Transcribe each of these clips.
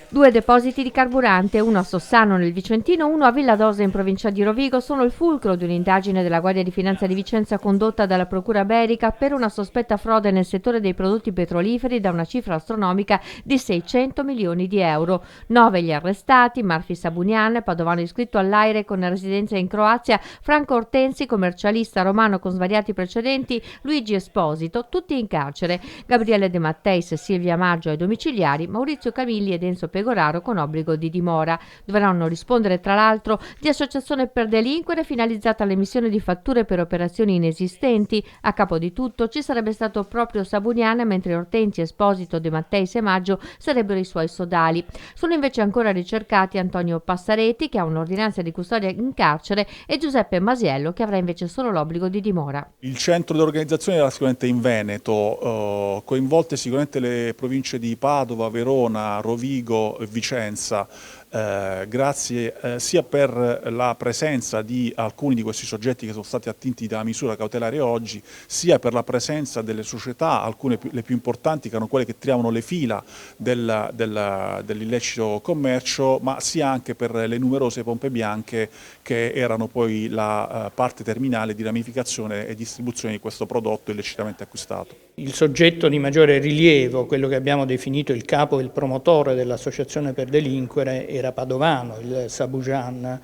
2 depositi di carburante, uno a Sossano nel Vicentino, uno a Villadosa in provincia di Rovigo, sono il fulcro di un'indagine della Guardia di Finanza di Vicenza condotta dalla Procura Berica per una sospetta frode nel settore dei prodotti petroliferi da una cifra astronomica di 600 milioni di euro. 9 gli arrestati: Marfi Sabunian, padovano iscritto all'AIRE con residenza in Croazia, Franco Ortensi, commercialista romano con svariati precedenti, Luigi Esposito, tutti in carcere, Gabriele De Matteis, Silvia Maggio ai domiciliari, Maurizio Camilli ed Enzo Pegoraro con obbligo di dimora. Dovranno rispondere tra l'altro di associazione per delinquere finalizzata all'emissione di fatture per operazioni inesistenti. A capo di tutto ci sarebbe stato proprio Sabunian, mentre Ortensi, Esposito, De Matteis e Maggio sarebbero i suoi sodali. Sono invece ancora ricercati Antonio Passareti, che ha un'ordinanza di custodia in carcere, e Giuseppe Masiello, che avrà invece solo l'obbligo di dimora. Il centro di organizzazione era sicuramente in Veneto, coinvolte sicuramente le province di Padova, Verona, Rovigo e Vicenza, grazie sia per la presenza di alcuni di questi soggetti che sono stati attinti dalla misura cautelare oggi, sia per la presenza delle società, alcune le più importanti che erano quelle che triavano le fila dell'illecito commercio, ma sia anche per le numerose pompe bianche che erano poi la parte terminale di ramificazione e distribuzione di questo prodotto illecitamente acquistato. Il soggetto di maggiore rilievo, quello che abbiamo definito il capo e il promotore dell'associazione per delinquere, era padovano, il Sabujan.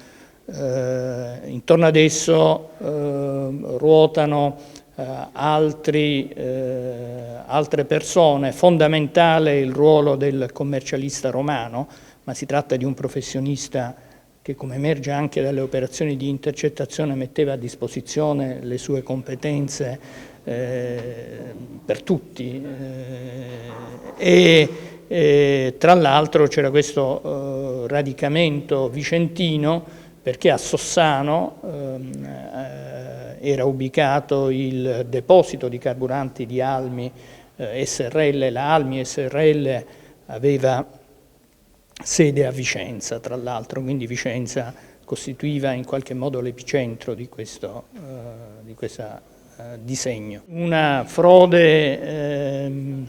Intorno ad esso ruotano altre persone. Fondamentale il ruolo del commercialista romano, ma si tratta di un professionista che, come emerge anche dalle operazioni di intercettazione, metteva a disposizione le sue competenze per tutti, e tra l'altro c'era questo radicamento vicentino, perché a Sossano era ubicato il deposito di carburanti di Almi SRL. La Almi SRL aveva sede a Vicenza, tra l'altro, quindi Vicenza costituiva in qualche modo l'epicentro di questo disegno. Una frode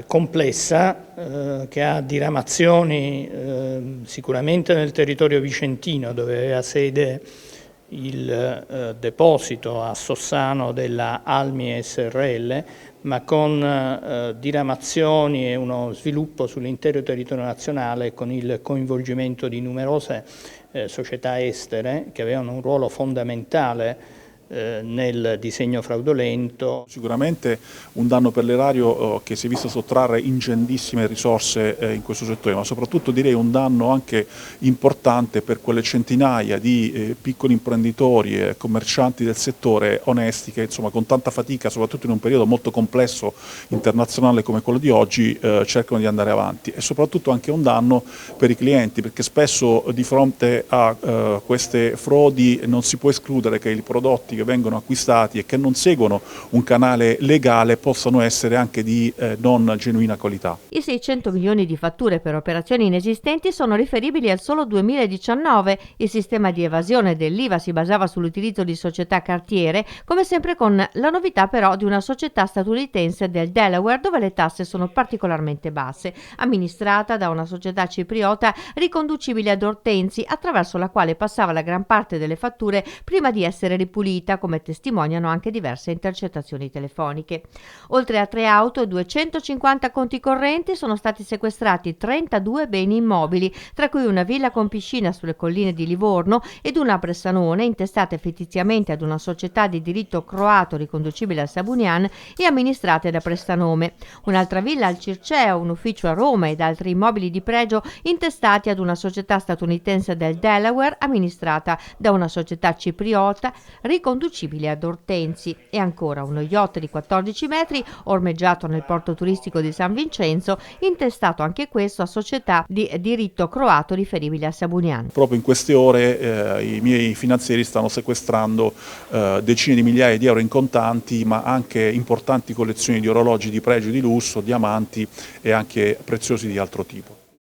complessa che ha diramazioni sicuramente nel territorio vicentino, dove aveva sede il deposito a Sossano della Almi SRL, ma con diramazioni e uno sviluppo sull'intero territorio nazionale, con il coinvolgimento di numerose società estere che avevano un ruolo fondamentale nel disegno fraudolento. Sicuramente un danno per l'erario che si è visto sottrarre ingentissime risorse in questo settore, ma soprattutto direi un danno anche importante per quelle centinaia di piccoli imprenditori e commercianti del settore onesti che, insomma, con tanta fatica, soprattutto in un periodo molto complesso internazionale come quello di oggi, cercano di andare avanti, e soprattutto anche un danno per i clienti, perché spesso di fronte a queste frodi non si può escludere che i prodotti che vengono acquistati e che non seguono un canale legale possano essere anche di non genuina qualità. I 600 milioni di fatture per operazioni inesistenti sono riferibili al solo 2019. Il sistema di evasione dell'IVA si basava sull'utilizzo di società cartiere, come sempre con la novità però di una società statunitense del Delaware, dove le tasse sono particolarmente basse, amministrata da una società cipriota riconducibile ad Ortensi, attraverso la quale passava la gran parte delle fatture prima di essere ripulita, come testimoniano anche diverse intercettazioni telefoniche. Oltre a 3 auto e 250 conti correnti sono stati sequestrati 32 beni immobili, tra cui una villa con piscina sulle colline di Livorno ed una a Bressanone, intestate fittiziamente ad una società di diritto croato riconducibile al Sabunian e amministrate da Prestanome, un'altra villa al Circeo, un ufficio a Roma ed altri immobili di pregio intestati ad una società statunitense del Delaware amministrata da una società cipriota riconducibile ad Ortensi, e ancora uno yacht di 14 metri ormeggiato nel porto turistico di San Vincenzo, intestato anche questo a società di diritto croato riferibile a Sabunian. Proprio in queste ore i miei finanzieri stanno sequestrando decine di migliaia di euro in contanti, ma anche importanti collezioni di orologi di pregio e di lusso, diamanti e anche preziosi di altro tipo.